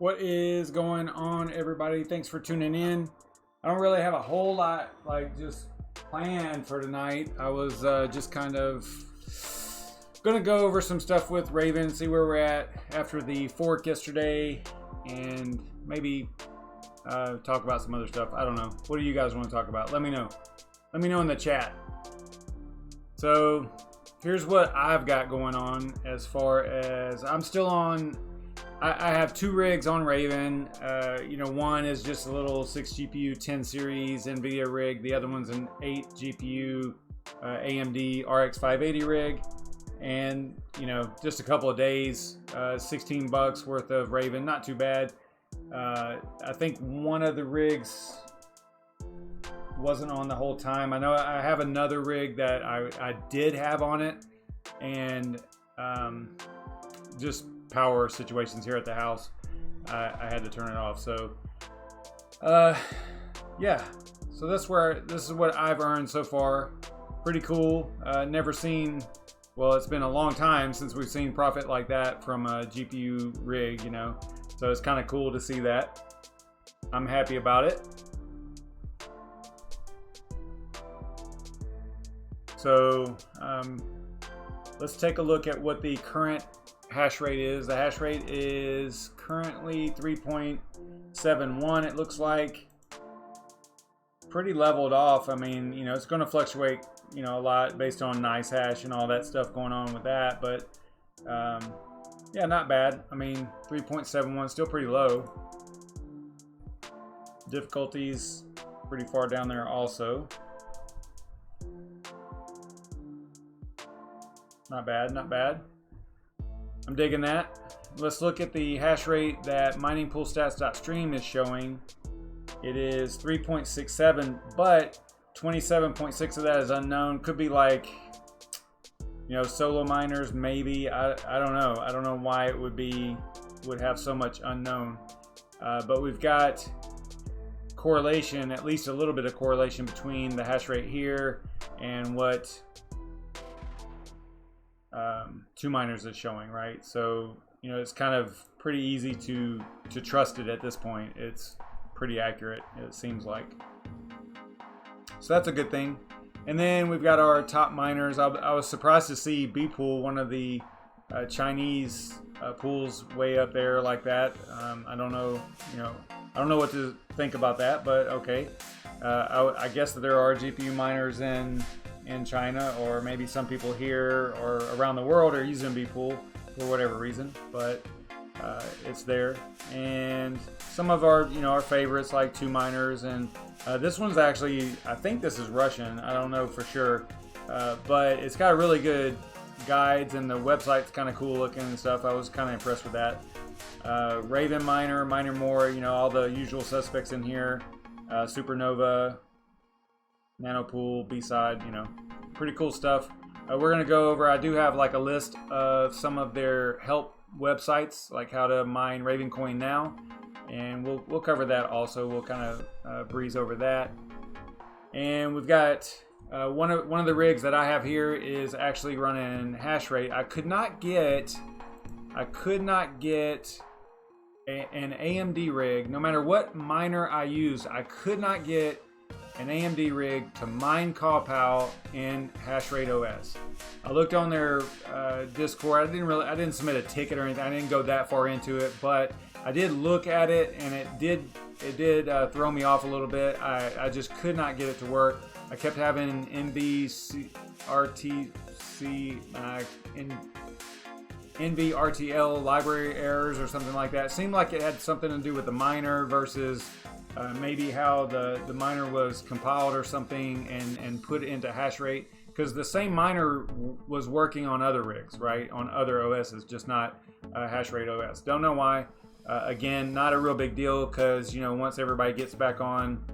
What is going on, everybody? Thanks for tuning in. I don't really have a whole lot just planned for tonight. I was just kind of gonna go over some stuff with Raven, see where we're at after the fork yesterday, and maybe talk about some other stuff. I don't know. What do you guys want to talk about? Let me know. Let me know in the chat. So here's what I've got going on as far as I'm still on. I have two rigs on Raven. One is just a little 6 GPU 10 series NVIDIA rig. The other one's an 8 GPU AMD RX 580 rig. And, just a couple of days, 16 bucks worth of Raven. Not too bad. I think one of the rigs wasn't on the whole time. I know I have another rig that I did have on it. And just power situations here at the house, I had to turn it off. So yeah, so this is what I've earned so far. Pretty cool. Never seen, well, it's been a long time since we've seen profit like that from a GPU rig, so it's kind of cool to see that. I'm happy about it. So let's take a look at what the current hash rate is. The hash rate is currently 3.71. It looks like pretty leveled off. I mean, it's going to fluctuate, a lot based on nice hash and all that stuff going on with that. But yeah, not bad. I mean, 3.71 still pretty low. Difficulties pretty far down there also. Not bad, not bad. I'm digging that. Let's look at the hash rate that miningpoolstats.stream is showing. It is 3.67, but 27.6 of that is unknown. Could be solo miners, maybe. I don't know. I don't know why it would have so much unknown. But we've got correlation, at least a little bit of correlation between the hash rate here and what two miners is showing, right? So it's kind of pretty easy to trust it at this point. It's pretty accurate, it seems like. So that's a good thing. And then we've got our top miners. I was surprised to see B-Pool, one of the Chinese pools, way up there like that. I don't know, I don't know what to think about that, but okay. I guess that there are GPU miners in China, or maybe some people here or around the world are using B-Pool for whatever reason, but it's there. And some of our our favorites, like two miners, and this one's actually, I think this is Russian, I don't know for sure, but it's got really good guides and the website's kind of cool looking and stuff. I was kind of impressed with that. Raven Miner, Miner More, all the usual suspects in here. Supernova, Nanopool, B-Side, pretty cool stuff. We're gonna go over, I do have a list of some of their help websites, like how to mine Ravencoin now, and we'll cover that also. We'll kind of breeze over that. And we've got one of the rigs that I have here is actually running hash rate. I could not get an AMD rig, no matter what miner I used. I could not get an AMD rig to mine KAWPOW in Hashrate OS. I looked on their Discord. I didn't submit a ticket or anything. I didn't go that far into it, but I did look at it, and it did throw me off a little bit. I just could not get it to work. I kept having NVRTL library errors or something like that. It seemed like it had something to do with the miner versus maybe how the miner was compiled or something and put into hash rate, because the same miner was working on other rigs, right, on other OSs, just not hash rate OS. Don't know why. Again, not a real big deal, because once everybody gets back on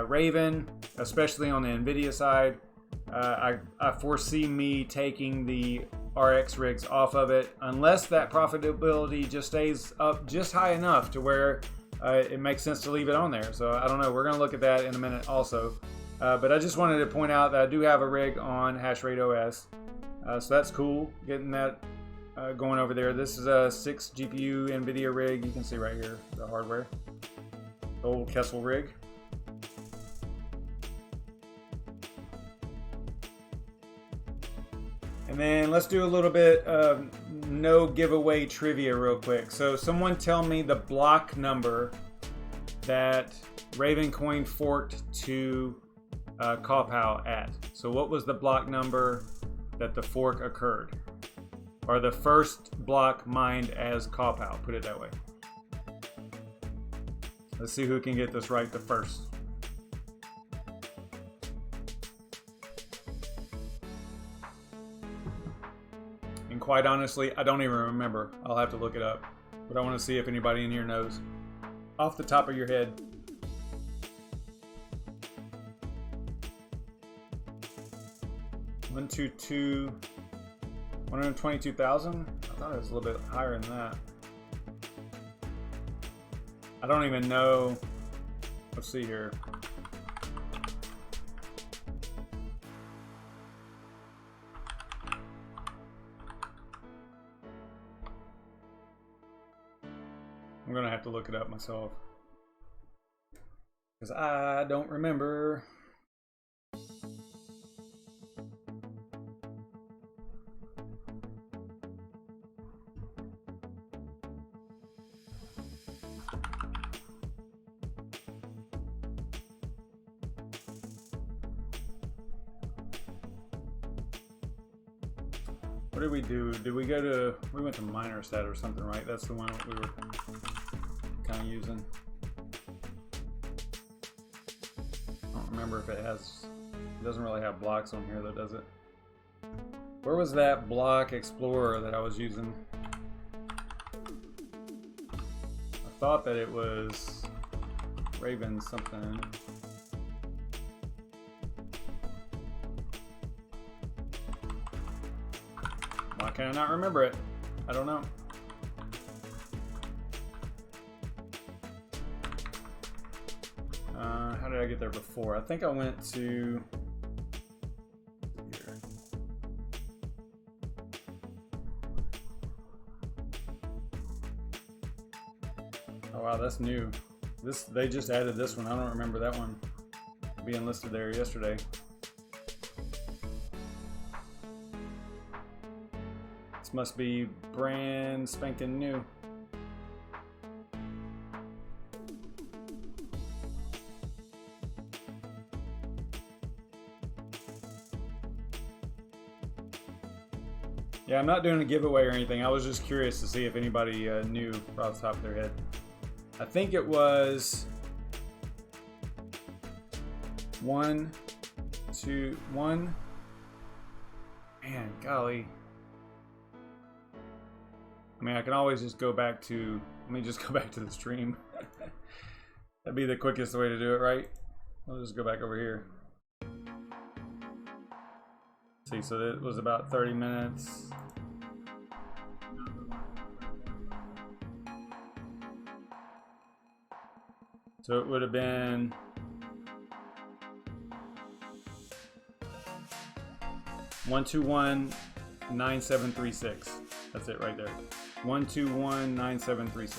Raven, especially on the NVIDIA side, I foresee me taking the RX rigs off of it, unless that profitability just stays up just high enough to where it makes sense to leave it on there. So I don't know. We're going to look at that in a minute also. But I just wanted to point out that I do have a rig on Hashrate OS. So that's cool, getting that going over there. This is a 6 GPU NVIDIA rig. You can see right here the hardware. Old Kessel rig. And then let's do a little bit of no giveaway trivia real quick. So someone tell me the block number that Ravencoin forked to KAWPOW at. So what was the block number that the fork occurred? Or the first block mined as KAWPOW, put it that way. Let's see who can get this right the first. And quite honestly, I don't even remember. I'll have to look it up. But I want to see if anybody in here knows. Off the top of your head. $122,000. I thought it was a little bit higher than that. I don't even know. Let's see here. I'm gonna have to look it up myself because I don't remember. What did we do? Did we go to, we went to MinerStat or something, right? That's the one we were kind of using. I don't remember if it has, it doesn't really have blocks on here though, does it? Where was that block explorer that I was using? I thought that it was Raven something. Why can I not remember it? I don't know. How did I get there before? I think I went to here. Oh wow, that's new. This, they just added this one. I don't remember that one being listed there yesterday. This must be brand spanking new. Yeah, I'm not doing a giveaway or anything. I was just curious to see if anybody knew off the top of their head. I think it was 1, 2, 1. Man, golly. I mean, I can always just go back to, let me just go back to the stream. That'd be the quickest way to do it, right? I'll just go back over here. See, so it was about 30 minutes. So it would have been $121,9736. That's it right there. 121,9736.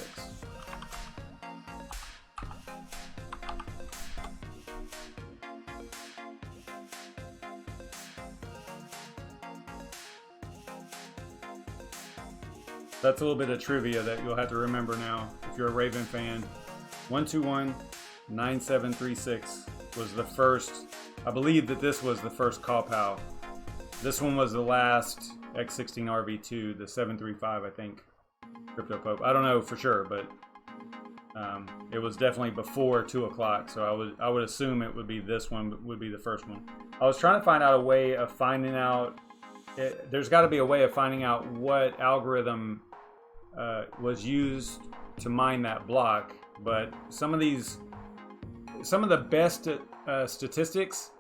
That's a little bit of trivia that you'll have to remember now if you're a Raven fan. 121,9736 was the first. I believe that this was the first KAWPOW. This one was the last X16RV2, the 735, I think. Crypto Pope. I don't know for sure, but it was definitely before 2 o'clock. So I would assume it would be this one would be the first one. I was trying to find out a way of finding out. There's got to be a way of finding out what algorithm was used to mine that block. But some of the best statistics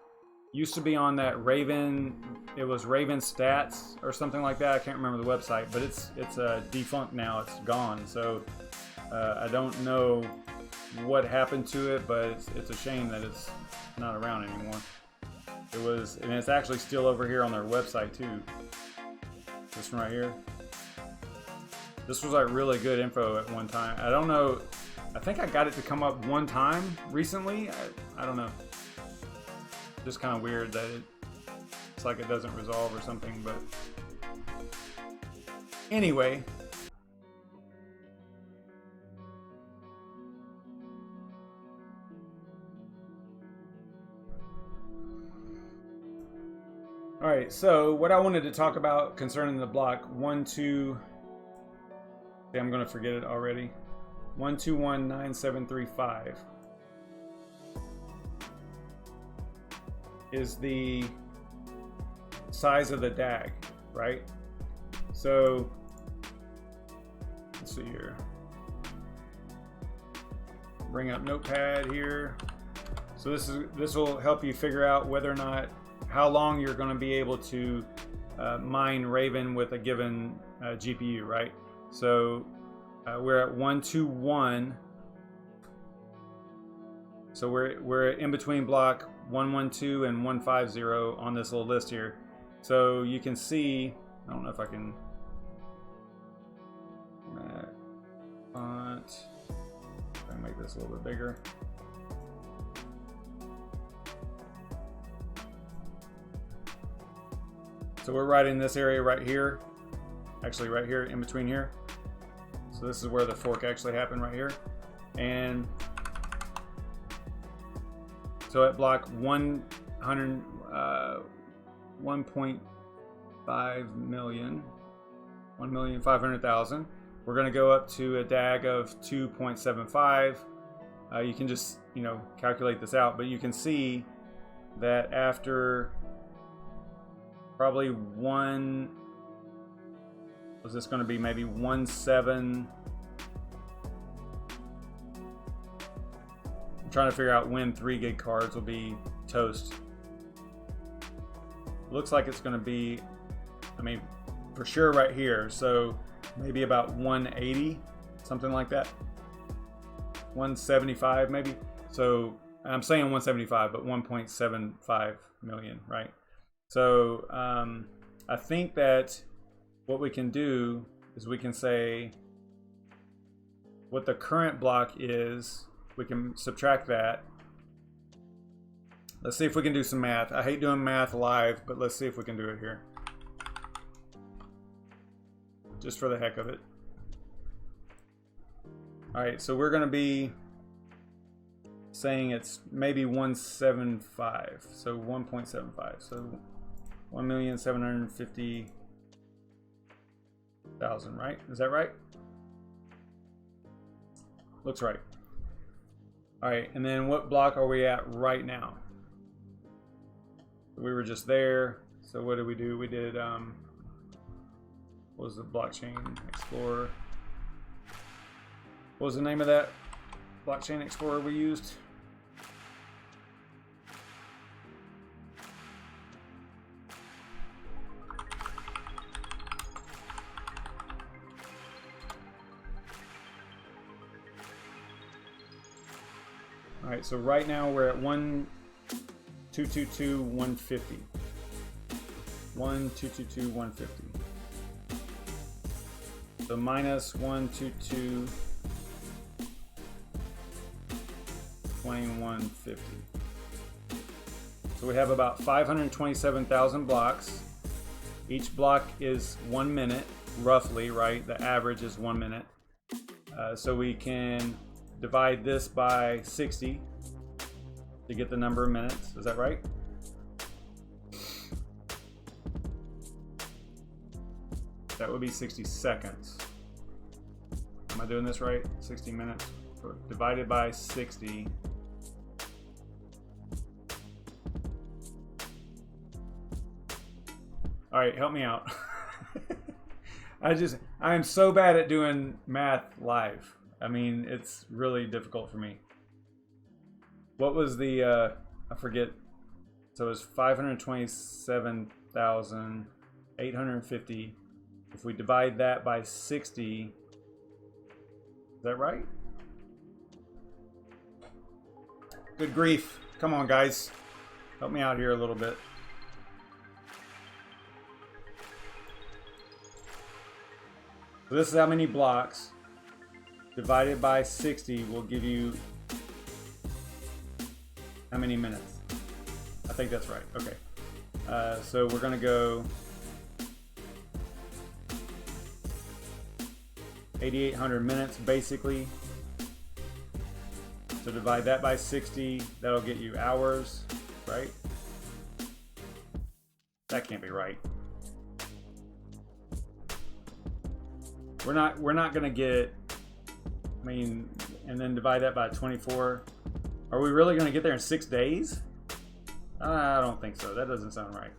used to be on that Raven. It was Raven Stats or something like that. I can't remember the website, but it's defunct now. It's gone. So I don't know what happened to it, but it's a shame that it's not around anymore. It was, and it's actually still over here on their website too. This one right here. This was like really good info at one time. I don't know. I think I got it to come up one time recently. I don't know. Just kind of weird that it's like it doesn't resolve or something, but anyway. All right, so what I wanted to talk about concerning the block 1, 2, see, I'm going to forget it already. 1219735 is the size of the DAG, right? So let's see here. Bring up Notepad here. So this will help you figure out whether or not how long you're going to be able to mine Raven with a given GPU, right? So we're at 121. So we're in between block 112 and 150 on this little list here. So you can see, I don't know if I can font. Try to make this a little bit bigger. So we're right in this area right here, actually right here in between here. So this is where the fork actually happened right here. And so at block 1.5 million, 1,500,000, we're going to go up to a DAG of 2.75. You can just, calculate this out, but you can see that after probably was this going to be maybe 1.7? I'm trying to figure out when 3 gig cards will be toast. Looks like it's going to be, for sure right here. So maybe about 180, something like that. 175 maybe. So I'm saying 175, but 1.75 million, right? So I think that what we can do is we can say what the current block is. We can subtract that. Let's see if we can do some math. I hate doing math live, but let's see if we can do it here. Just for the heck of it. All right, so we're going to be saying it's maybe 175. So 1.75. So 1,750,000, right? Is that right? Looks right. All right, and then what block are we at right now? We were just there. So what did we do? We did, what was the blockchain explorer? What was the name of that blockchain explorer we used? All right, so right now we're at 1,222,150. 1,222,150. So minus 122,2150. So we have about 527,000 blocks. Each block is 1 minute, roughly, right? The average is 1 minute. So we can divide this by 60 to get the number of minutes. Is that right? That would be 60 seconds. Am I doing this right? 60 minutes divided by 60. All right, help me out. I am so bad at doing math live. It's really difficult for me. What was the, I forget. So it was 527,850. If we divide that by 60, is that right? Good grief. Come on, guys. Help me out here a little bit. So this is how many blocks divided by 60 will give you how many minutes? I think that's right. Okay. So we're gonna go 8,800 minutes basically. So divide that by 60, that'll get you hours, right? That can't be right. We're not gonna get, I mean, and then divide that by 24. Are we really gonna get there in 6 days? I don't think so. That doesn't sound right.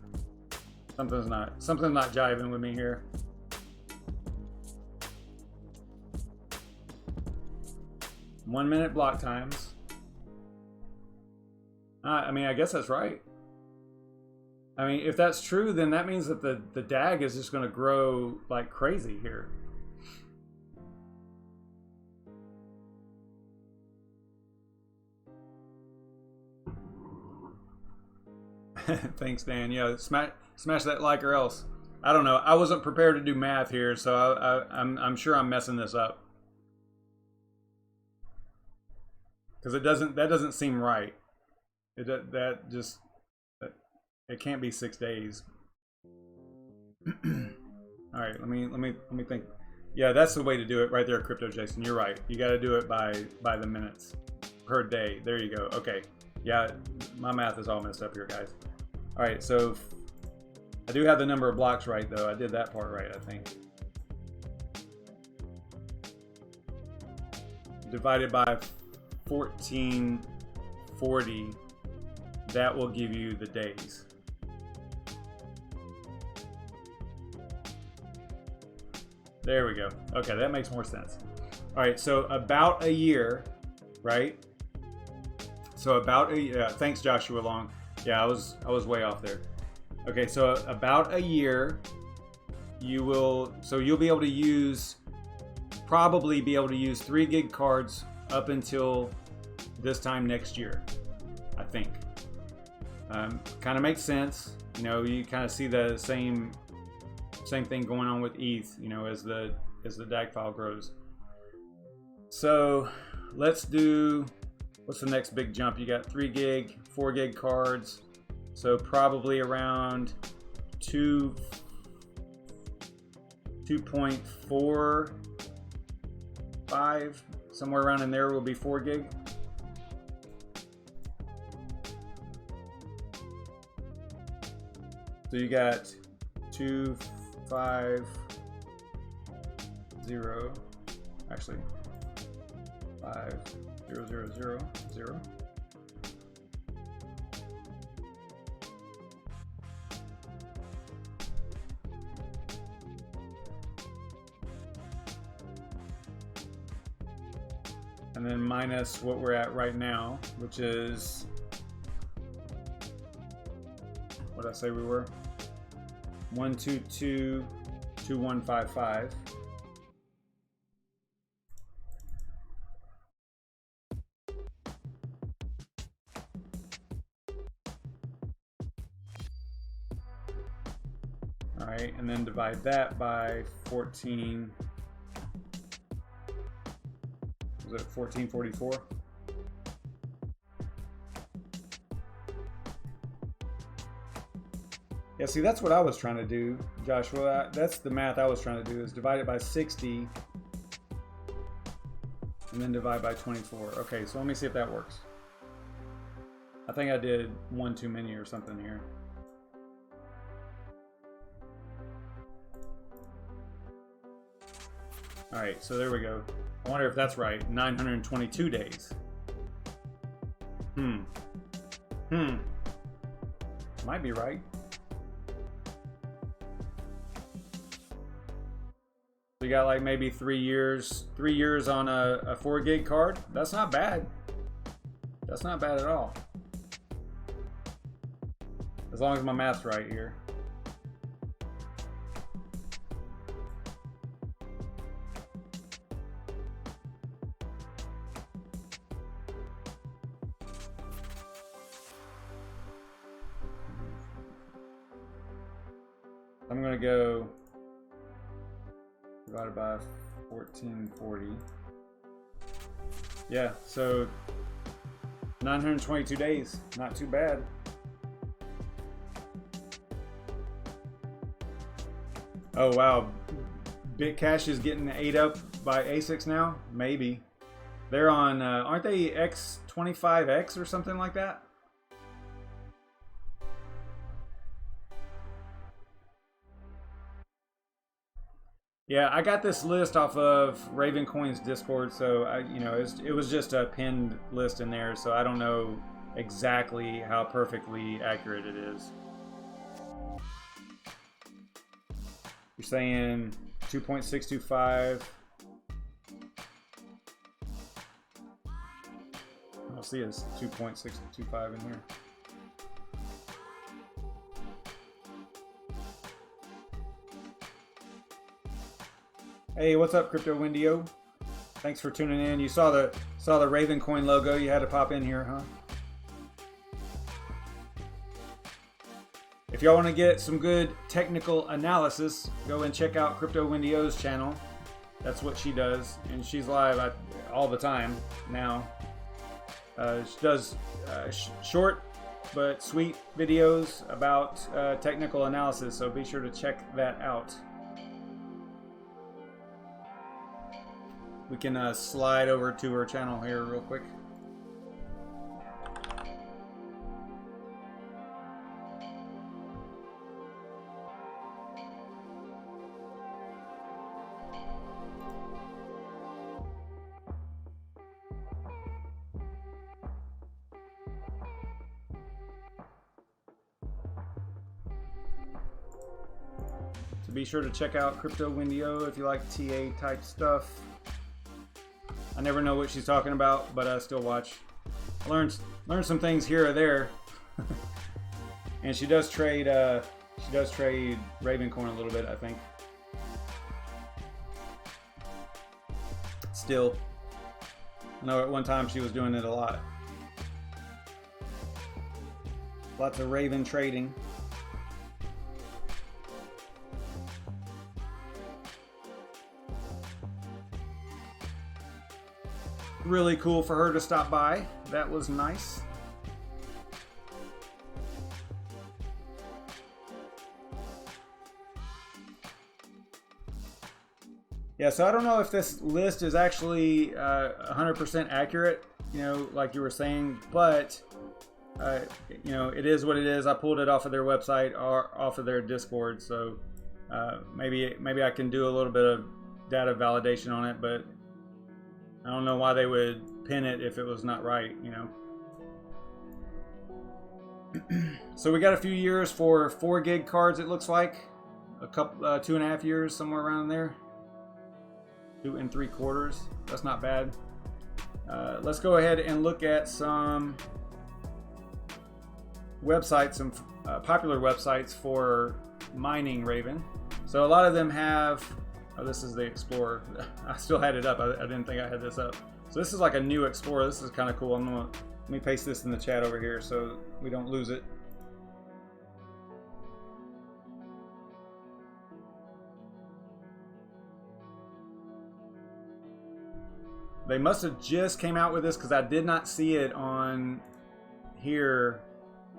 Something's not jiving with me here. One minute block times. I mean, I guess that's right. I mean, if that's true, then that means that the DAG is just going to grow like crazy here. Thanks, Dan. Yeah, smash that like or else. I don't know. I wasn't prepared to do math here, so I'm sure I'm messing this up. Because that doesn't seem right. It can't be 6 days. All right, let me think. Yeah, that's the way to do it right there, Crypto Jason. You're right. You got to do it by the minutes per day. There you go. Okay. Yeah, my math is all messed up here, guys. All right, so I do have the number of blocks right, though. I did that part right, I think. Divided by 1440, that will give you the days. There we go. Okay, that makes more sense. All right, so about a year, right? So about a year. Thanks, Joshua Long. Yeah, I was way off there. Okay, so about a year, you'll be able to probably be able to use 3 gig cards up until this time next year, I think. Kind of makes sense. You know, you kind of see the same thing going on with ETH, you know, as the DAG file grows. So let's do, what's the next big jump? You got 3 gig, 4 gig cards. So probably around 2.45, somewhere around in there will be 4 gig. So you got 250, actually 50000. And then minus what we're at right now, which is, what did I say we were? 1222155. All right, and then divide that by 14. Was it 1444? Yeah, see, that's what I was trying to do, Joshua. That's the math I was trying to do, is divide it by 60 and then divide by 24. Okay, so let me see if that works. I think I did one too many or something here. All right, so there we go. I wonder if that's right. 922 days. Might be right. So you got like maybe 3 years on a 4 gig card. That's not bad. That's not bad at all. As long as my math's right here. I'm gonna go divided by 1440. Yeah, so 922 days, not too bad. Oh wow, Bitcash is getting ate up by ASICs now? Maybe. They're on, aren't they X25X or something like that? Yeah, I got this list off of Ravencoin's Discord, so it was just a pinned list in there, so I don't know exactly how perfectly accurate it is. You're saying 2.625. I'll see it's 2.625 in here. Hey, what's up, Crypto Windio? Thanks for tuning in. You saw the Ravencoin logo. You had to pop in here, huh? If y'all want to get some good technical analysis, go and check out Crypto Windio's channel. That's what she does, and she's live all the time now. She does short but sweet videos about technical analysis, so be sure to check that out. We can slide over to her channel here real quick. So be sure to check out Crypto Windio if you like TA type stuff. I never know what she's talking about, but I still watch. I learned some things here or there. And she does trade Ravencoin a little bit, I think. Still. I know at one time she was doing it a lot. Lots of Raven trading. Really cool for her to stop by. That was nice. Yeah, so I don't know if this list is actually 100% accurate, like you were saying, but it is what it is. I pulled it off of their website or off of their Discord, so maybe I can do a little bit of data validation on it, but I don't know why they would pin it if it was not right, So we got a few years for 4 gig cards, it looks like. A couple, 2.5 years, somewhere around there. 2 3/4. That's not bad. Let's go ahead and look at some websites, some popular websites for mining Raven. So a lot of them have... Oh, this is the Explorer. I still had it up. I didn't think I had this up. So this is like a new Explorer. This is kind of cool. Let me paste this in the chat over here so we don't lose it. They must have just came out with this because I did not see it on here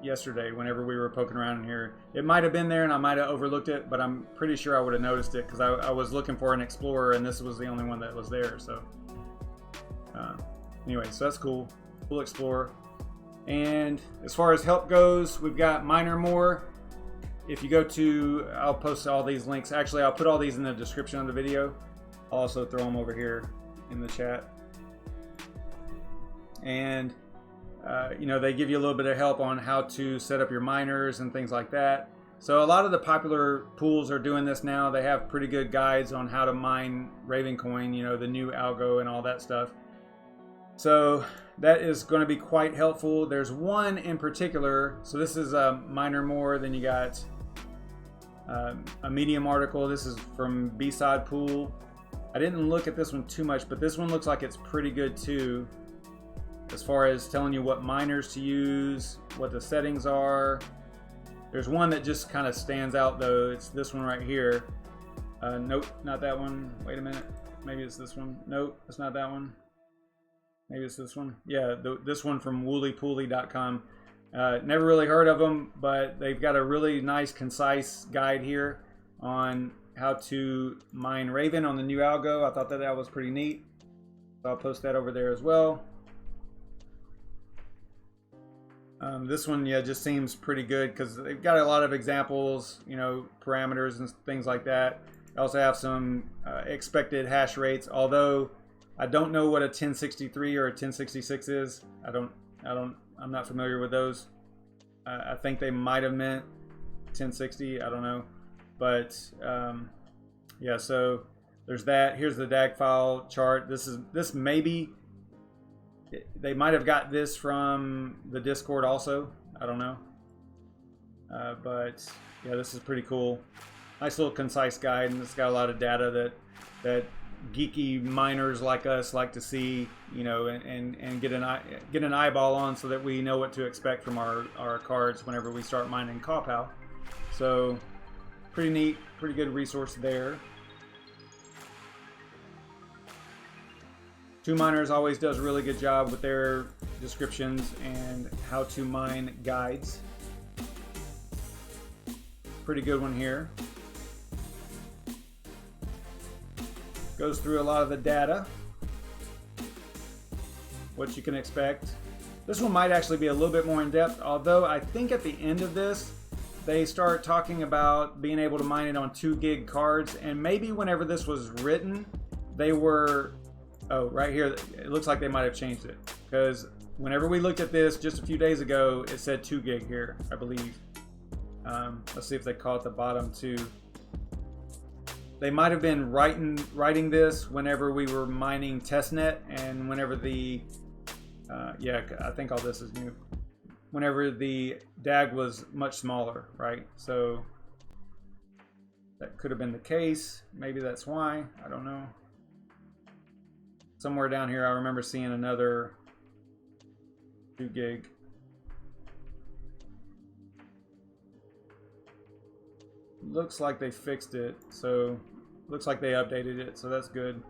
yesterday whenever we were poking around in here. It might have been there and I might have overlooked it, but I'm pretty sure I would have noticed it because I was looking for an Explorer and this was the only one that was there. So anyway, so that's cool. Cool Explorer. And as far as help goes, we've got Miner More. If you go to, I'll post all these links. Actually, I'll put all these in the description of the video. I'll also throw them over here in the chat. And they give you a little bit of help on how to set up your miners and things like that. So a lot of the popular pools are doing this now. They have pretty good guides on how to mine Ravencoin, the new algo and all that stuff. So that is going to be quite helpful. There's one in particular. So this is Miner More. Then you got a Medium article. This is from B-Side Pool. I didn't look at this one too much, but this one looks like it's pretty good too, as far as telling you what miners to use, what the settings are. There's one that just kind of stands out though. It's this one right here. Nope, not that one. Wait a minute. Maybe it's this one. Nope, it's not that one. Maybe it's this one. Yeah, this one from woolypooly.com. Never really heard of them, but they've got a really nice, concise guide here on how to mine Raven on the new algo. I thought that was pretty neat. So I'll post that over there as well. This one, yeah, just seems pretty good because they've got a lot of examples, you know, parameters and things like that. They also have some expected hash rates, although I don't know what a 1063 or a 1066 is. I'm not familiar with those. I think they might have meant 1060. I don't know, but yeah. So there's that. Here's the DAG file chart. This maybe they might have got this from the Discord also. I don't know, but yeah, this is pretty cool. Nice little concise guide, and it's got a lot of data that geeky miners like us like to see, you know, and get an eyeball on, so that we know what to expect from our cards whenever we start mining KAWPOW. So pretty neat, pretty good resource there. Two Miners always does a really good job with their descriptions and how to mine guides. Pretty good one here. Goes through a lot of the data, what you can expect. This one might actually be a little bit more in depth, although I think at the end of this they start talking about being able to mine it on 2 gig cards, and maybe whenever this was written they were, oh, right here it looks like they might have changed it, because whenever we looked at this just a few days ago it said 2 gig here, I believe. Let's see if they call it the bottom 2. They might have been writing this whenever we were mining testnet, and whenever the yeah, I think all this is new. Whenever the DAG was much smaller, right? So that could have been the case. Maybe that's why. I don't know. Somewhere down here, I remember seeing another 2 gig. Looks like they fixed it, so looks like they updated it, so that's good.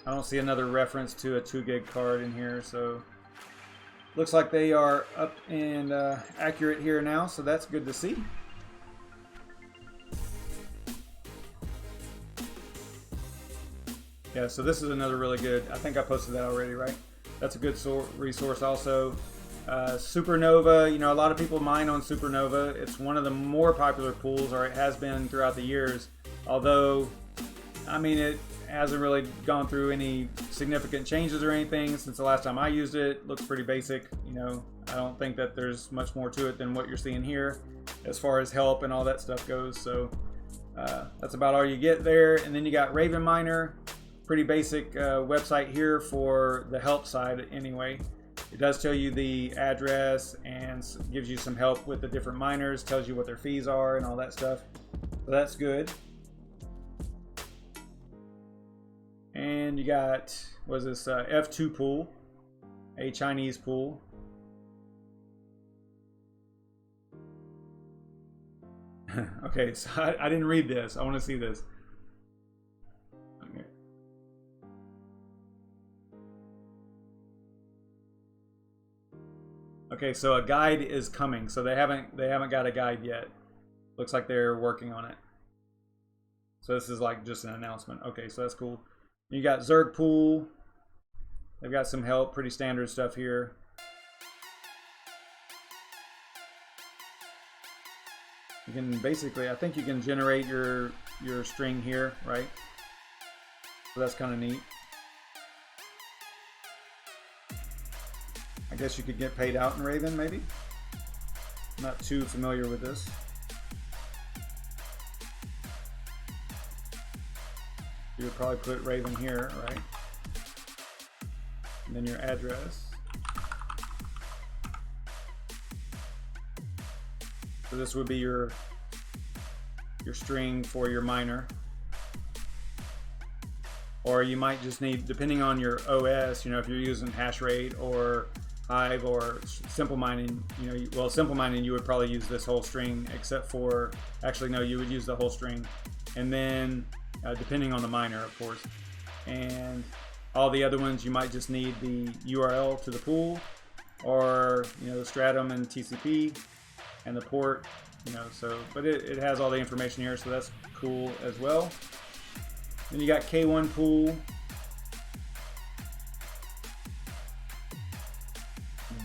I don't see another reference to a 2 gig card in here, so looks like they are up and accurate here now, so that's good to see. Yeah, so this is another really good, I think I posted that already, right? That's a good resource also. Supernova, you know, a lot of people mine on Supernova. It's one of the more popular pools, or it has been throughout the years. Although, I mean, it hasn't really gone through any significant changes or anything since the last time I used it. It looks pretty basic, you know. I don't think that there's much more to it than what you're seeing here as far as help and all that stuff goes. So that's about all you get there. And then you got Raven Miner, pretty basic website here for the help side anyway. It does tell you the address and gives you some help with the different miners, tells you what their fees are and all that stuff. So that's good. And you got, what is this, F2 pool, a Chinese pool. Okay, so I didn't read this. I want to see this. Okay. Okay, so a guide is coming. So they haven't got a guide yet. Looks like they're working on it. So this is like just an announcement. Okay, so that's cool. You got Zerg pool. They've got some help, pretty standard stuff here. You can basically, I think you can generate your string here, right? So that's kind of neat. I guess you could get paid out in Raven, maybe. I'm not too familiar with this. You would probably put Raven here, right? And then your address. So this would be your string for your miner. Or you might just need, depending on your OS, you know, if you're using hash rate or Hive or simple mining, you know, well, simple mining, you would probably use this whole string, except for, actually no, you would use the whole string. and then depending on the miner, of course. And all the other ones, you might just need the URL to the pool, or the stratum and TCP and the port, so, but it has all the information here, so that's cool as well. Then you got K1 pool.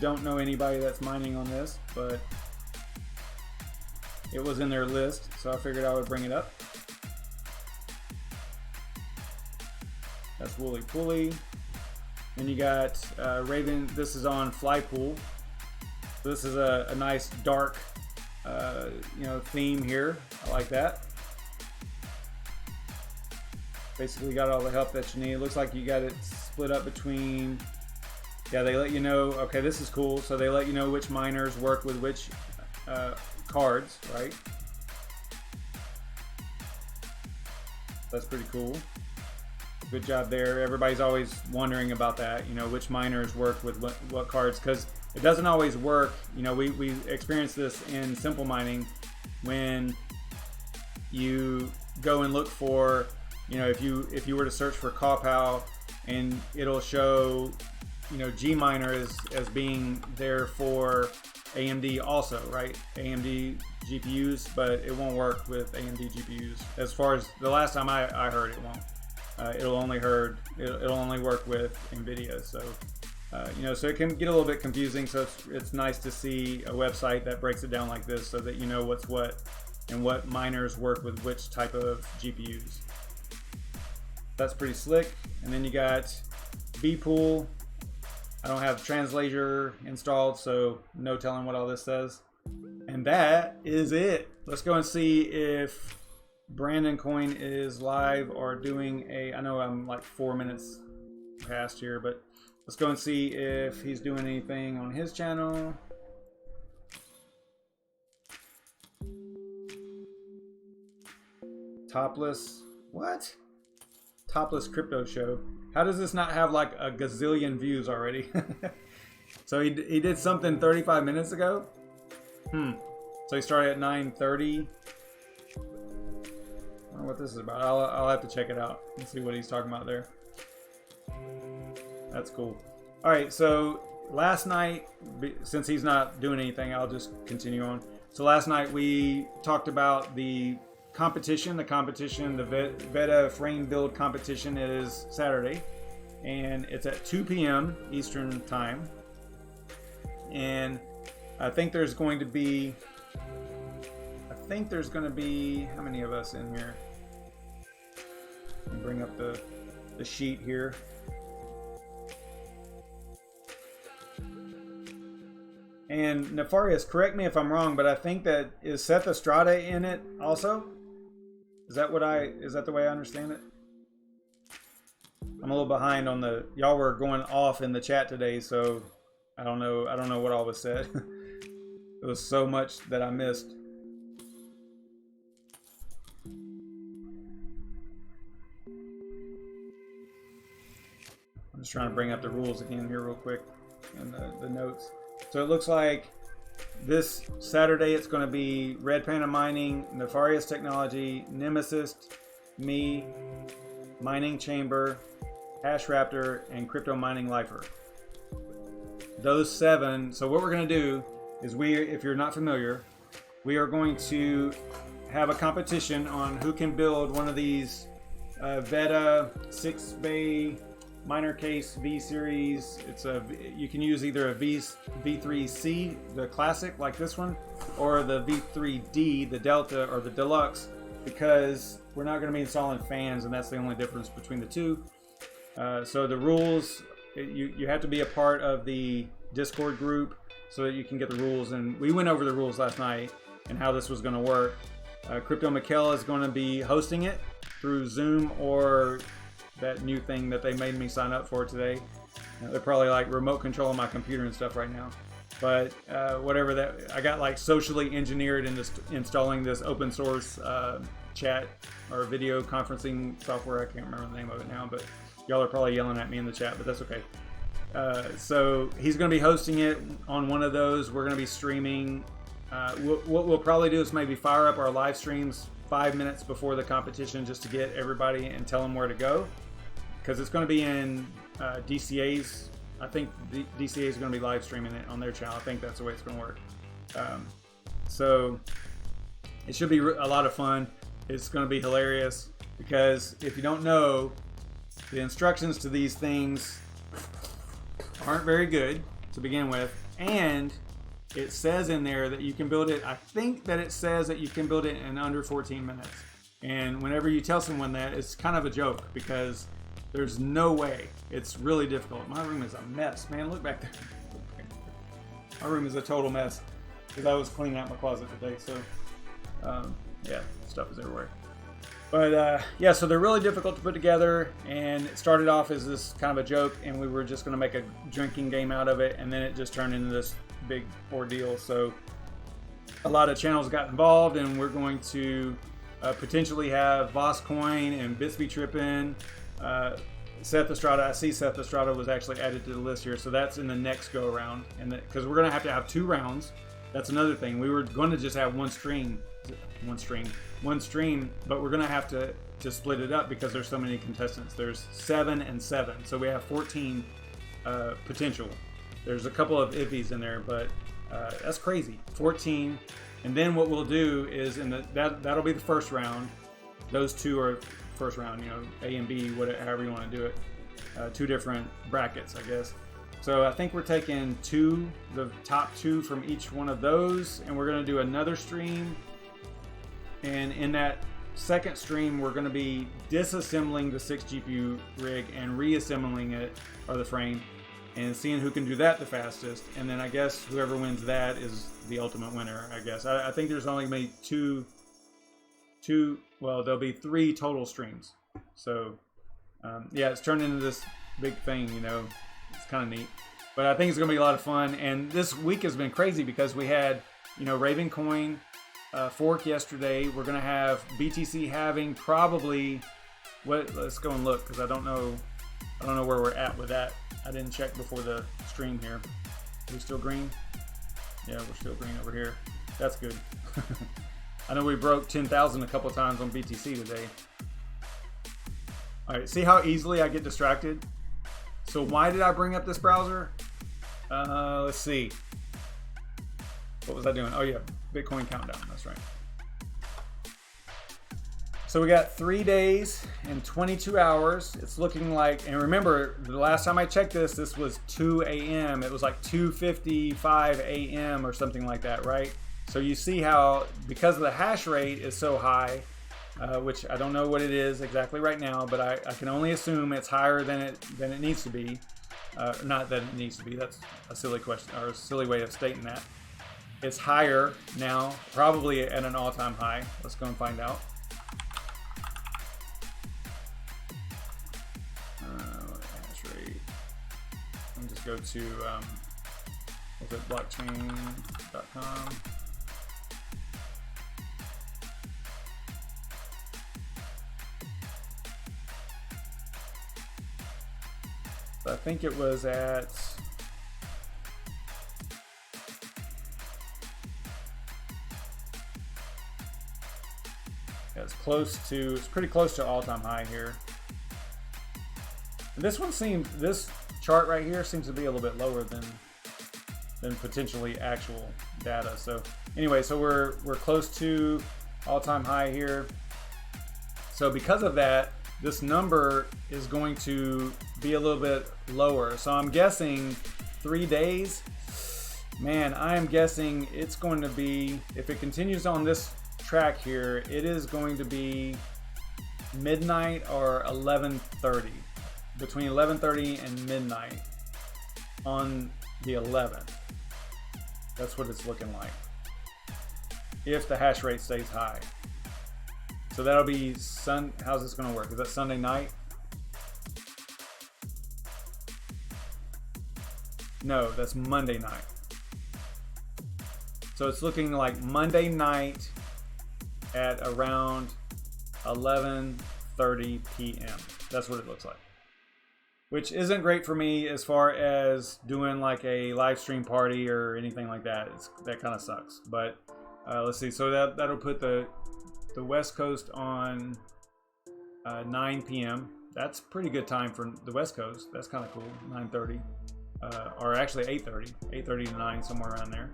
Don't know anybody that's mining on this, but it was in their list, so I figured I would bring it up. That's Wooly Pooly. Then you got Raven. This is on Flypool. So this is a nice dark, theme here. I like that. Basically got all the help that you need. It looks like you got it split up between. Yeah, they let you know. Okay, this is cool. So they let you know which miners work with which cards, right? That's pretty cool. Good job there. Everybody's always wondering about that, which miners work with what cards, because it doesn't always work. We experienced this in simple mining when you go and look for, if you were to search for ka-pow, and it'll show, G miner as being there for AMD also, right? AMD GPUs, but it won't work with AMD GPUs. As far as the last time I heard, it won't. It'll only work with NVIDIA. So, so it can get a little bit confusing. So it's nice to see a website that breaks it down like this, so that you know what's what and what miners work with which type of GPUs. That's pretty slick. And then you got vpool. I don't have translator installed, so no telling what all this says. And that is it. Let's go and see if Brandon Coin is live or doing I know I'm like 4 minutes past here, but let's go and see if he's doing anything on his channel. Topless, what? Topless crypto show. How does this not have like a gazillion views already? So he did something 35 minutes ago. So he started at 9:30. I don't know what this is about. I'll have to check it out and see what he's talking about there. That's cool. All right, so last night, since he's not doing anything, I'll just continue on. So last night we talked about the competition. The Veta frame build competition is Saturday, and it's at 2 p.m. Eastern time. And I think there's going to be how many of us in here? Let me bring up the sheet here. And Nefarious, correct me if I'm wrong, but I think that is Seth Estrada in it also? Is that the way I understand it? I'm a little behind on y'all were going off in the chat today, so I don't know what all was said. It was so much that I missed. I'm just trying to bring up the rules again here real quick and the notes. So it looks like this Saturday it's going to be Red Panda Mining, Nefarious Technology, Nemesis, me, Mining Chamber, Hash Raptor, and Crypto Mining Lifer. Those 7. So what we're going to do is if you're not familiar, we are going to have a competition on who can build one of these Veta 6-bay miner case V series. You can use either a V3C, the classic like this one, or the V3D, the Delta or the Deluxe, because we're not going to be installing fans, and that's the only difference between the two. So the rules, you have to be a part of the Discord group so that you can get the rules, and we went over the rules last night and how this was going to work. Crypto Michaela is going to be hosting it through Zoom or that new thing that they made me sign up for today. They're probably like remote controlling my computer and stuff right now, but whatever that, I got like socially engineered into installing this open source chat or video conferencing software. I can't remember the name of it now, but y'all are probably yelling at me in the chat, but that's okay. So he's going to be hosting it on one of those. We're going to be streaming. What we'll probably do is maybe fire up our live streams 5 minutes before the competition just to get everybody and tell them where to go, because it's going to be in DCA's. I think DCA is going to be live streaming it on their channel. I think that's the way it's going to work. So it should be a lot of fun. It's going to be hilarious, because if you don't know, the instructions to these things aren't very good to begin with, and it says in there that you can build it. I think that it says that you can build it in under 14 minutes. And whenever you tell someone that, it's kind of a joke, because there's no way. It's really difficult. My room is a mess, man. Look back there. My room is a total mess, because I was cleaning out my closet today. So yeah, stuff is everywhere. But yeah, so they're really difficult to put together, and it started off as this kind of a joke, and we were just going to make a drinking game out of it, and then it just turned into this big ordeal. So a lot of channels got involved, and we're going to potentially have Vosscoin and Bitsby Trippin', Seth Estrada. I see Seth Estrada was actually added to the list here, so that's in the next go around, and because we're going to have 2 rounds. That's another thing. We were going to just have one stream, but we're going to have to split it up because there's so many contestants. There's 7 and 7, so we have 14 potential. There's a couple of iffies in there, but that's crazy. 14, and then what we'll do is that'll be the first round. Those 2 are first round, you know, A and B, whatever, however you want to do it. 2 different brackets, I guess. So I think we're taking the top 2 from each one of those, and we're going to do another stream. And in that second stream, we're going to be disassembling the 6 GPU rig and reassembling it, or the frame, and seeing who can do that the fastest. And then I guess whoever wins that is the ultimate winner, I guess. I think there's only maybe well, there'll be 3 total streams. So yeah, it's turned into this big thing, you know. It's kind of neat, but I think it's gonna be a lot of fun. And this week has been crazy because we had, you know, Ravencoin fork yesterday. We're gonna have BTC halving probably. Let's go and look, because I don't know where we're at with that. I didn't check before the stream here. Are we still green? Yeah, we're still green over here. That's good. I know we broke 10,000 a couple times on BTC today. All right, see how easily I get distracted? So why did I bring up this browser? Let's see. What was I doing? Oh yeah, Bitcoin countdown, that's right. So we got 3 days and 22 hours. It's looking like, and remember, the last time I checked this was 2 a.m. It was like 2:55 a.m. or something like that, right? So you see how, because the hash rate is so high, which I don't know what it is exactly right now, but I can only assume it's higher than it needs to be. Not that it needs to be. That's a silly question, or a silly way of stating that. It's higher now, probably at an all-time high. Let's go and find out. Hash rate. Let me just go to what's it, blockchain.com. I think it was at it's pretty close to all-time high here. And this chart right here seems to be a little bit lower than potentially actual data. So anyway, so we're close to all-time high here. So because of that, this number is going to be a little bit lower. So I'm guessing 3 days. Man, I am guessing it's going to be, if it continues on this track here, it is going to be midnight or 11:30. Between 11:30 and midnight on the 11th. That's what it's looking like, if the hash rate stays high. So that'll be how's this going to work? Is that Sunday night? No, that's Monday night. So it's looking like Monday night at around 11:30 p.m. That's what it looks like. Which isn't great for me as far as doing like a live stream party or anything like that. That kind of sucks. But let's see. So that'll put the the West Coast on 9 p.m. That's pretty good time for the West Coast. That's kind of cool. 9:30, or actually 8:30, 8:30 to 9, somewhere around there.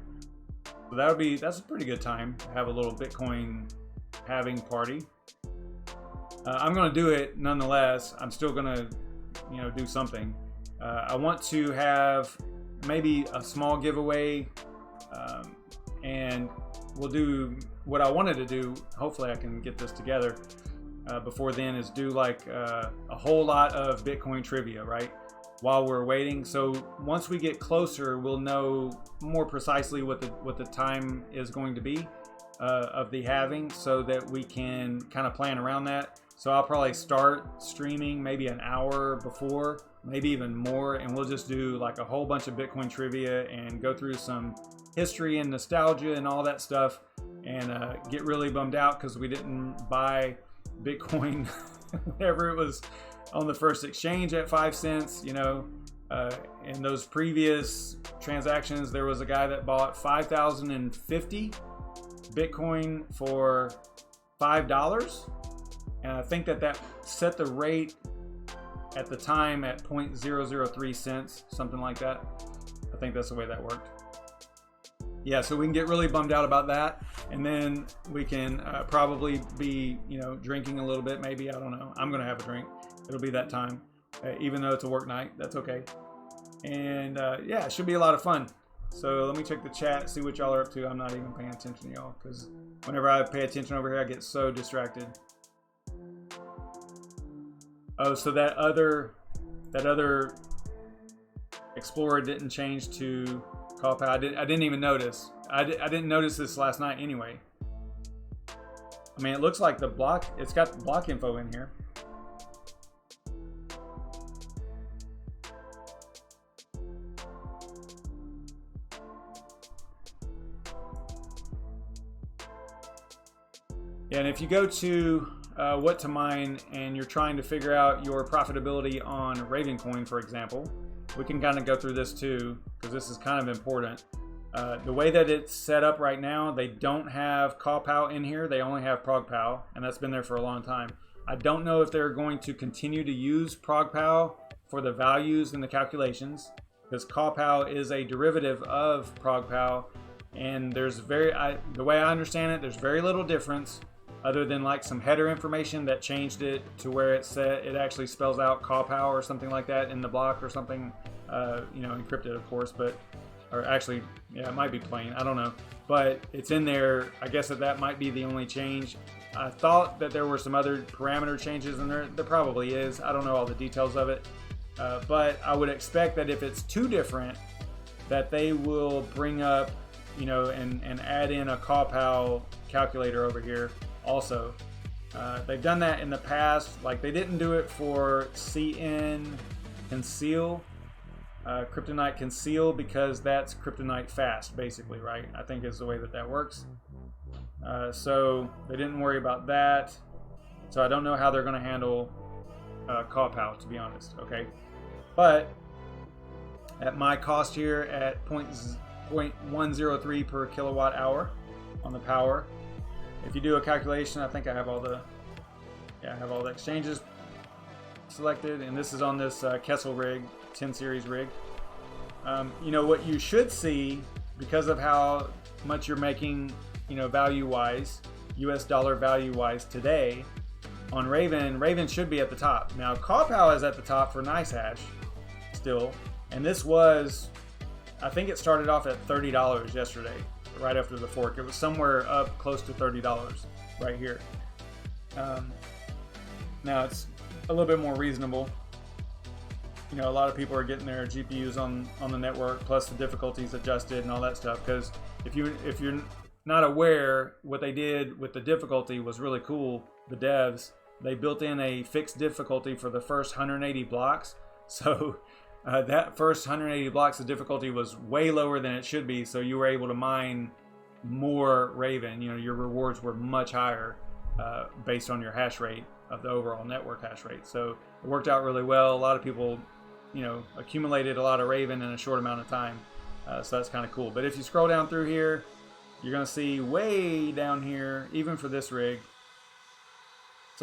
So that's a pretty good time to have a little Bitcoin halving party. I'm gonna do it nonetheless. I'm still gonna, do something. I want to have maybe a small giveaway, and we'll do what I wanted to do. Hopefully I can get this together before then, is do like a whole lot of Bitcoin trivia, right, while we're waiting. So once we get closer, we'll know more precisely what the time is going to be of the halving, so that we can kind of plan around that. So I'll probably start streaming maybe an hour before, maybe even more, and we'll just do like a whole bunch of Bitcoin trivia and go through some history and nostalgia and all that stuff, and get really bummed out because we didn't buy Bitcoin whenever it was on the first exchange at 5 cents. In those previous transactions, there was a guy that bought 5,050 Bitcoin for $5, and I think that set the rate at the time at 0.003 cents, something like that. I think that's the way that worked. Yeah, so we can get really bummed out about that, and then we can probably be, drinking a little bit, maybe. I don't know. I'm gonna have a drink. It'll be that time, even though it's a work night. That's okay. And yeah, it should be a lot of fun. So let me check the chat, see what y'all are up to. I'm not even paying attention to y'all, because whenever I pay attention over here, I get so distracted. Oh, so that other Explorer didn't change to ka-pow. I didn't even notice. I didn't notice this last night anyway. I mean, it looks like it's got the block info in here. Yeah, and if you go to what to mine and you're trying to figure out your profitability on Ravencoin, for example, we can kind of go through this too, because this is kind of important. The way that it's set up right now, they don't have ka-pow in here. They only have prog-pow, and that's been there for a long time. I don't know if they're going to continue to use prog-pow for the values and the calculations, because ka-pow is a derivative of prog-pow, and there's the way I understand it, there's very little difference, other than like some header information that changed it to where it actually spells out ka-pow or something like that in the block or something, encrypted, of course, or actually, yeah, it might be plain, I don't know, but it's in there. I guess that might be the only change. I thought that there were some other parameter changes in there. There probably is. I don't know all the details of it, but I would expect that if it's too different, that they will bring up, and add in a ka-pow calculator over here also. They've done that in the past. Like, they didn't do it for CN Conceal, Kryptonite Conceal, because that's Kryptonite Fast, basically, right? I think is the way that works. So they didn't worry about that. So I don't know how they're going to handle ka-pow, to be honest. Okay, but at my cost here at 0.103 per kilowatt hour on the power, if you do a calculation, I think I have all the exchanges selected, and this is on this Kessel rig, 10 series rig. What you should see, because of how much you're making, value wise, US dollar value wise today on Raven should be at the top. Now ka-pow is at the top for NiceHash still, and this was, I think it started off at $30 yesterday, right after the fork. It was somewhere up close to $30 right here. Now it's a little bit more reasonable. A lot of people are getting their GPUs on the network, plus the difficulties adjusted and all that stuff. Because if you're not aware, what they did with the difficulty was really cool. The devs, they built in a fixed difficulty for the first 180 blocks. So that first 180 blocks of difficulty was way lower than it should be, so you were able to mine more Raven. Your rewards were much higher based on your hash rate of the overall network hash rate. So it worked out really well. A lot of people, accumulated a lot of Raven in a short amount of time. So that's kind of cool. But if you scroll down through here, you're going to see way down here, even for this rig,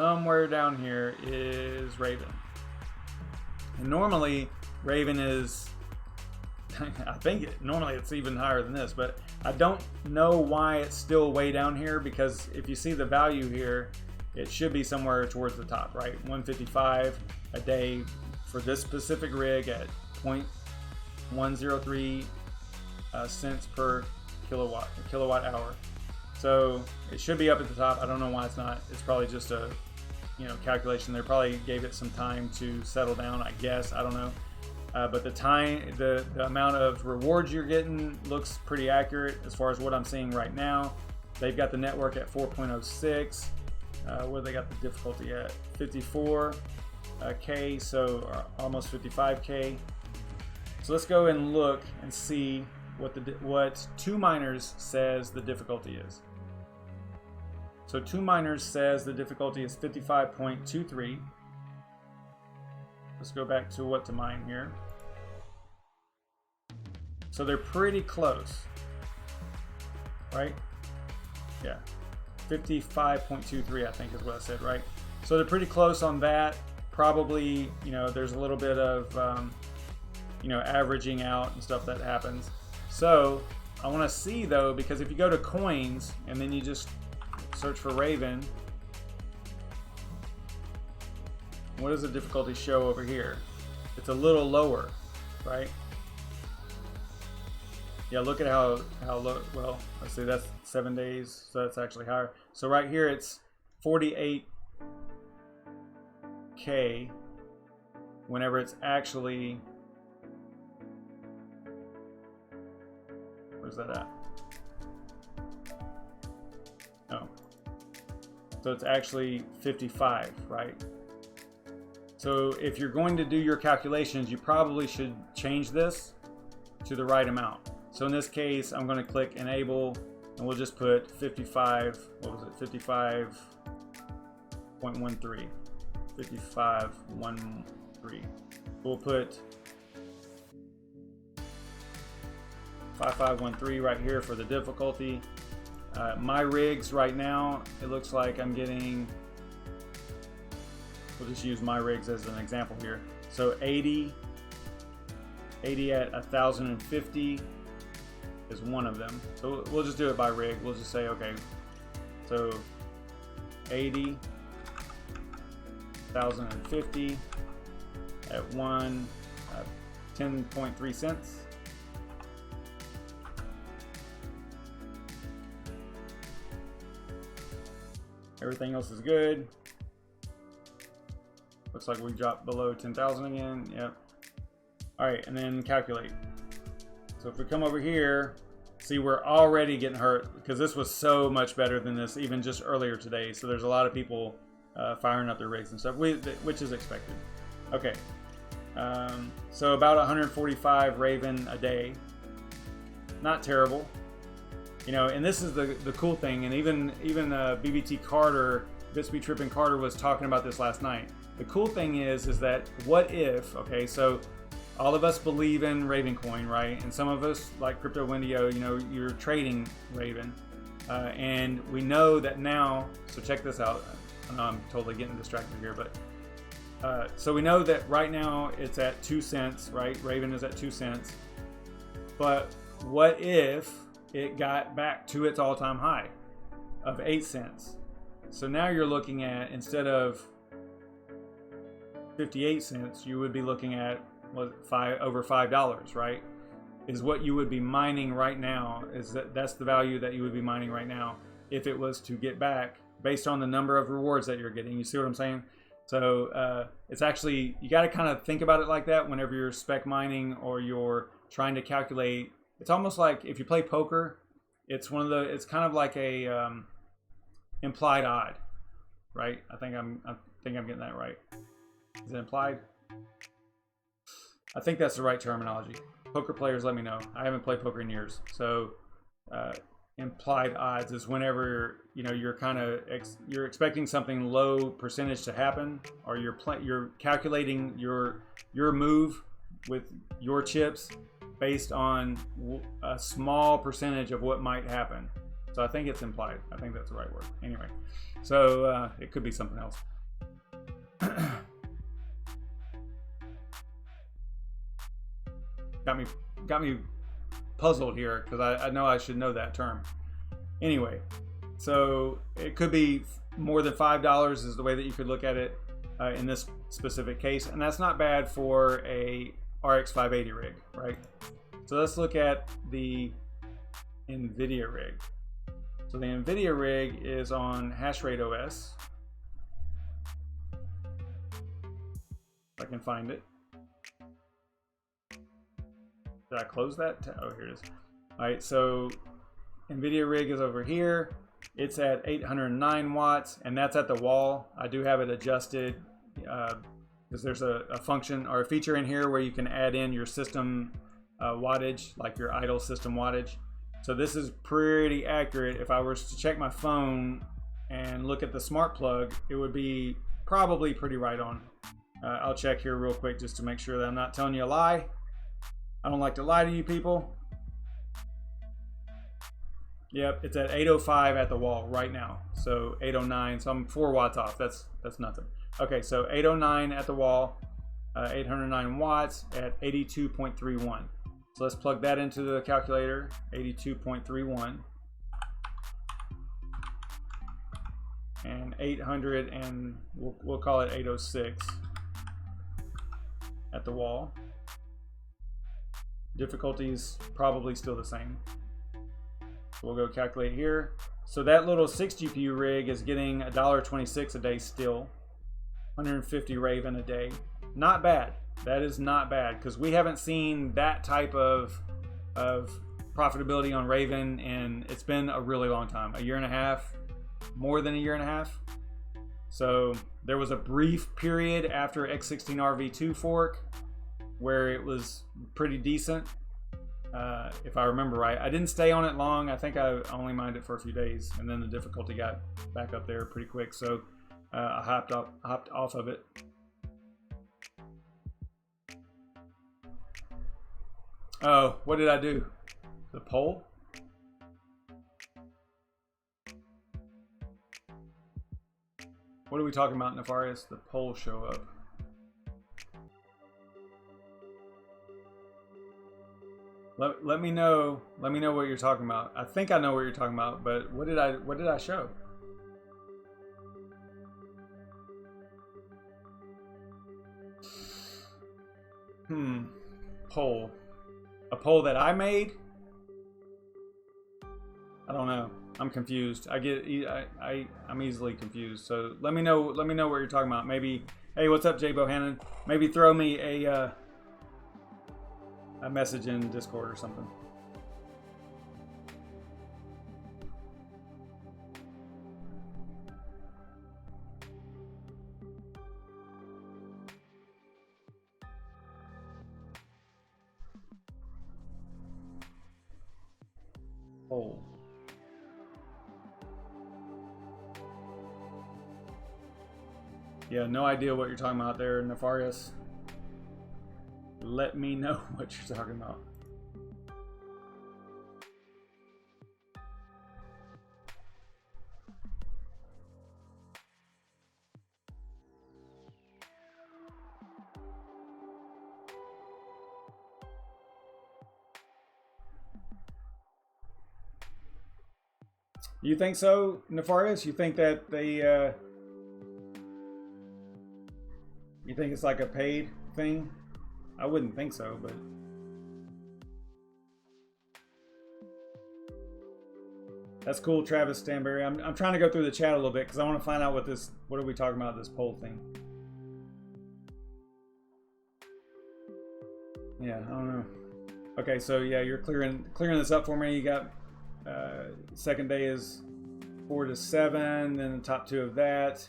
somewhere down here is Raven. And normally Raven is, I think normally it's even higher than this, but I don't know why it's still way down here, because if you see the value here, it should be somewhere towards the top, right? 155 a day for this specific rig at 0.103 cents per kilowatt hour. So it should be up at the top. I don't know why it's not. It's probably just a calculation. They probably gave it some time to settle down, I guess. I don't know. But the amount of rewards you're getting looks pretty accurate as far as what I'm seeing right now. They've got the network at 4.06. Where they got the difficulty at 54K, so almost 55K. So let's go and look and see what 2 miners says the difficulty is. So 2 miners says the difficulty is 55.23. Let's go back to what to mine here. So they're pretty close, right? Yeah, 55.23 I think is what I said, right? So they're pretty close on that. Probably, there's a little bit of, averaging out and stuff that happens. So I want to see though, because if you go to coins and then you just search for Raven, what does the difficulty show over here? It's a little lower, right? Yeah, look at how low. Well, let's see, that's 7 days, so that's actually higher. So right here it's 48K whenever it's actually, where's that at? Oh, so it's actually 55, right? So if you're going to do your calculations, you probably should change this to the right amount. So in this case, I'm going to click enable, and we'll just put 55, what was it, 55.13, 55.13. We'll put 5513 right here for the difficulty. My rigs right now, it looks like I'm getting, we'll just use my rigs as an example here. So 80 at 1050 is one of them. So we'll just do it by rig. We'll just say, okay, so 80, 1050 at 10.3 cents. Everything else is good. Looks like we dropped below 10,000 again. Yep. All right, and then calculate. So if we come over here, see, we're already getting hurt because this was so much better than this even just earlier today. So there's a lot of people firing up their rigs and stuff, which is expected. Okay, so about 145 Raven a day. Not terrible. And this is the cool thing, and even BBT Carter, Bitsby Trippin' Carter was talking about this last night. The cool thing is that what if, okay, so all of us believe in Ravencoin, right? And some of us, like Crypto Wendio, you're trading Raven. And we know that now, so check this out. I know I'm totally getting distracted here, but so we know that right now it's at 2 cents, right? Raven is at 2 cents. But what if it got back to its all-time high of 8 cents? So now you're looking at, instead of 58 cents, you would be looking at over $5, right? Is what you would be mining right now. That's the value that you would be mining right now if it was to get back based on the number of rewards that you're getting. You see what I'm saying? So it's actually, you got to kind of think about it like that whenever you're spec mining or you're trying to calculate. It's almost like if you play poker, it's kind of like a implied odd, right? I think I'm getting that right. Is it implied? I think that's the right terminology. Poker players, let me know. I haven't played poker in years. So implied odds is whenever you're expecting something low percentage to happen, or you're calculating your move with your chips based on a small percentage of what might happen. So I think it's implied. I think that's the right word. Anyway, so it could be something else. Got me puzzled here because I know I should know that term. Anyway, so it could be more than $5 is the way that you could look at it in this specific case, and that's not bad for a RX 580 rig, right? So let's look at the NVIDIA rig. So the NVIDIA rig is on Hashrate OS. If I can find it. Did I close that? Oh, here it is. All right, so NVIDIA rig is over here. It's at 809 watts, and that's at the wall. I do have it adjusted because there's a function or a feature in here where you can add in your system wattage, like your idle system wattage. So this is pretty accurate. If I was to check my phone and look at the smart plug, it would be probably pretty right on. I'll check here real quick just to make sure that I'm not telling you a lie. I don't like to lie to you people. Yep, it's at 805 at the wall right now. So 809, so I'm 4 watts off. That's nothing. Okay, so 809 at the wall, 809 watts at 82.31. So let's plug that into the calculator, 82.31. And 800, and we'll call it 806 at the wall. Difficulty's probably still the same. We'll go calculate here. So that little 6 GPU rig is getting $1.26 a day still. 150 Raven a day. Not bad. That is not bad because we haven't seen that type of profitability on Raven, and it's been a really long time. A year and a half, more than a year and a half. So there was a brief period after X16R V2 fork where it was pretty decent. If I remember right, I didn't stay on it long. I think I only mined it for a few days, and then the difficulty got back up there pretty quick. So I hopped off of it. Oh, what did I do? The poll? What are we talking about, Nefarious? The poll show up. Let me know what you're talking about. I think I know what you're talking about, but what did I show? Poll. A poll that I made? I don't know. I'm confused. I'm easily confused. So let me know what you're talking about. Maybe, hey, what's up, Jay Bohannon? Maybe throw me a message in Discord or something. Oh. Yeah, no idea what you're talking about there, Nefarious. Let me know what you're talking about. You think so, Nefarious? You think that they you think it's like a paid thing? I wouldn't think so, but that's cool, Travis Stanberry. I'm trying to go through the chat a little bit because I want to find out what are we talking about, this poll thing. Yeah, I don't know. Okay, so yeah, you're clearing this up for me. You got second day is 4 to 7, then the top 2 of that.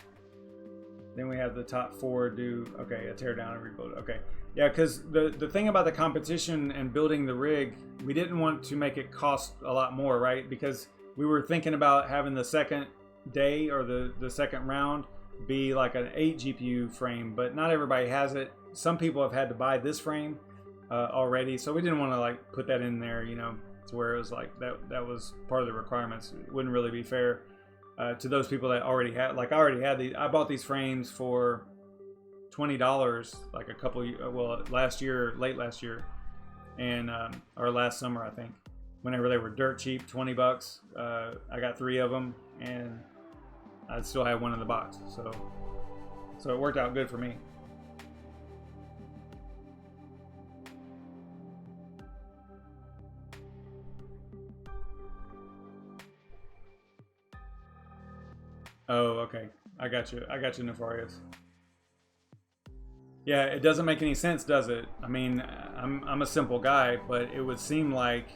Then we have the top 4 do, okay, a tear down and rebuild. Okay. Yeah, because the thing about the competition and building the rig, we didn't want to make it cost a lot more, right? Because we were thinking about having the second day or the second round be like an 8 GPU frame, but not everybody has it. Some people have had to buy this frame already, so we didn't want to like put that in there, you know. to where it was like that was part of the requirements. It wouldn't really be fair to those people that already had, like I already had these. I bought these frames for $20 like a couple, well, last year, late last year, and or last summer, I think, whenever they were dirt cheap, 20 bucks. I got 3 of them, and I still had one in the box, so it worked out good for me. Oh, okay. I got you. I got you, Nefarious. Yeah, it doesn't make any sense, does it? I mean, I'm a simple guy, but it would seem like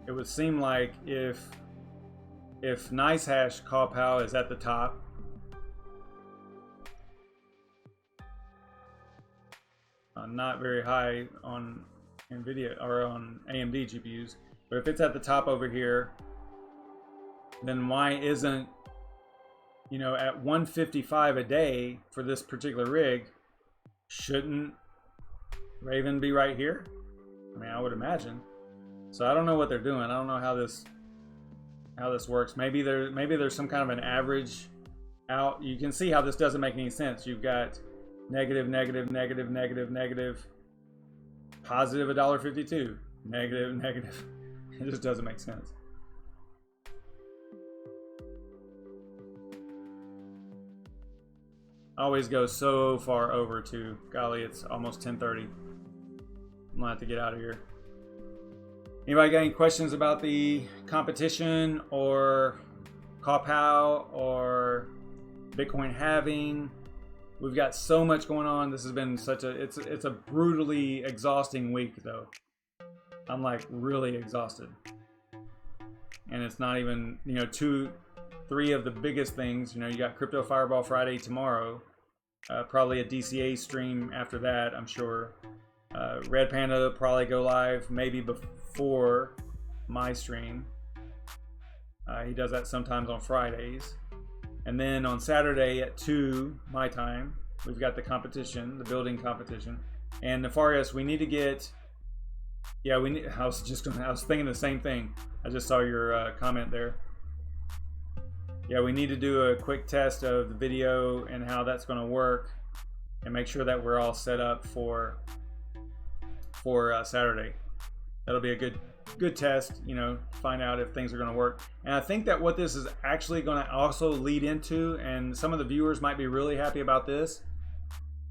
if nice hash ka-pow is at the top, not very high on NVIDIA or on AMD GPUs, but if it's at the top over here, then why isn't, you know, at 155 a day for this particular rig, shouldn't Raven be right here? I mean, I would imagine. So I don't know what they're doing. I don't know how this works. Maybe there's some kind of an average out. You can see how this doesn't make any sense. You've got negative, negative, negative, negative, negative, positive $1.52, negative, negative. It just doesn't make sense. Always goes so far over too. Golly, it's almost 10:30. I'm gonna have to get out of here. Anybody got any questions about the competition or ka-pow or Bitcoin halving? We've got so much going on. This has been such a it's a brutally exhausting week though. I'm like really exhausted. And it's not even, you know, 3 of the biggest things. You know, you got Crypto Fireball Friday tomorrow, probably a DCA stream after that, I'm sure. Red Panda will probably go live maybe before my stream. He does that sometimes on Fridays. And then on Saturday at 2 my time, we've got the competition, the building competition. And Nefarious, we need to get, yeah, I was thinking the same thing. I just saw your comment there. Yeah, we need to do a quick test of the video and how that's going to work, and make sure that we're all set up for Saturday. That'll be a good test, you know, find out if things are going to work. And I think that what this is actually going to also lead into, and some of the viewers might be really happy about this,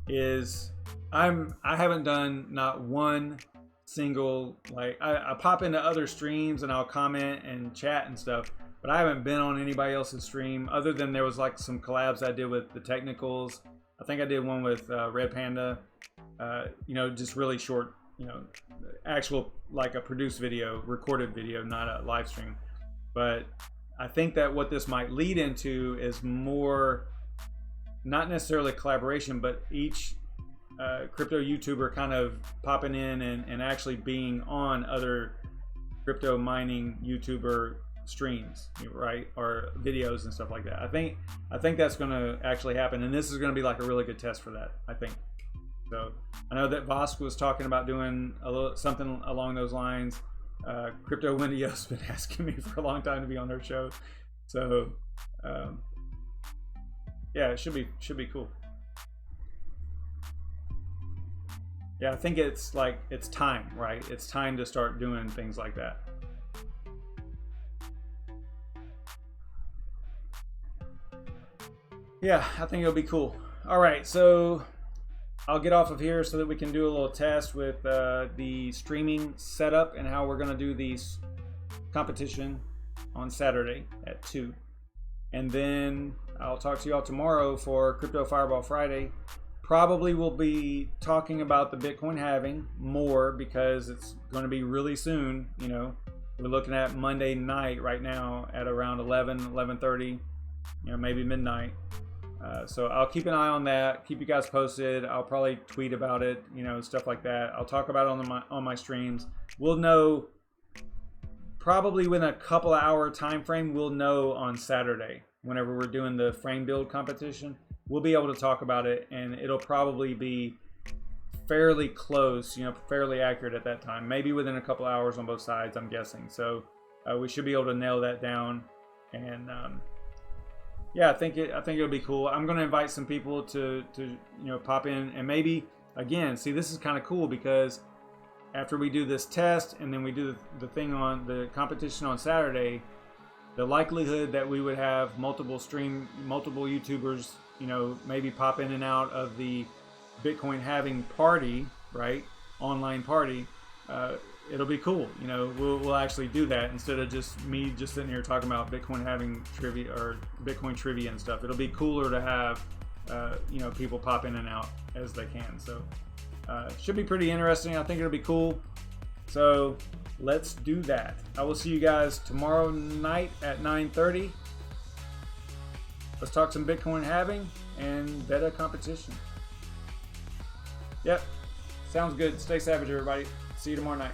is I haven't done not one single, like I pop into other streams and I'll comment and chat and stuff, but I haven't been on anybody else's stream other than there was like some collabs I did with the Technicals. I think I did one with Red Panda, you know, just really short, you know, actual like a produced video, recorded video, not a live stream. But I think that what this might lead into is more, not necessarily collaboration, but each crypto YouTuber kind of popping in and actually being on other crypto mining YouTuber streams, right, or videos and stuff like that. I think that's going to actually happen, and this is going to be like a really good test for that, I think. So I know that Vosk was talking about doing a little something along those lines. Crypto Wendy's been asking me for a long time to be on her show, so yeah, it should be cool. Yeah, I think it's like it's time, right? It's time to start doing things like that. Yeah, I think it'll be cool. All right, so I'll get off of here so that we can do a little test with the streaming setup and how we're going to do the competition on Saturday at 2. And then I'll talk to you all tomorrow for Crypto Fireball Friday. Probably we'll be talking about the Bitcoin halving more because it's going to be really soon. You know, we're looking at Monday night right now at around 11:30, you know, maybe midnight. So I'll keep an eye on that, keep you guys posted. I'll probably tweet about it, you know, stuff like that. I'll talk about it on my streams. We'll know probably within a couple hour time frame. We'll know on Saturday whenever we're doing the frame build competition. We'll be able to talk about it, and it'll probably be fairly close, you know, fairly accurate at that time. Maybe within a couple hours on both sides, I'm guessing. So we should be able to nail that down. And yeah, I think it'll be cool. I'm going to invite some people to you know, pop in, and maybe again, see, this is kind of cool because after we do this test and then we do the thing on the competition on Saturday, the likelihood that we would have multiple YouTubers, you know, maybe pop in and out of the Bitcoin halving party, right? Online party. It'll be cool. You know, we'll actually do that instead of just me just sitting here talking about Bitcoin halving trivia or Bitcoin trivia and stuff. It'll be cooler to have, you know, people pop in and out as they can. So should be pretty interesting. I think it'll be cool. So let's do that. I will see you guys tomorrow night at 9:30. Let's talk some Bitcoin halving and beta competition. Yep, sounds good. Stay savage, everybody. See you tomorrow night.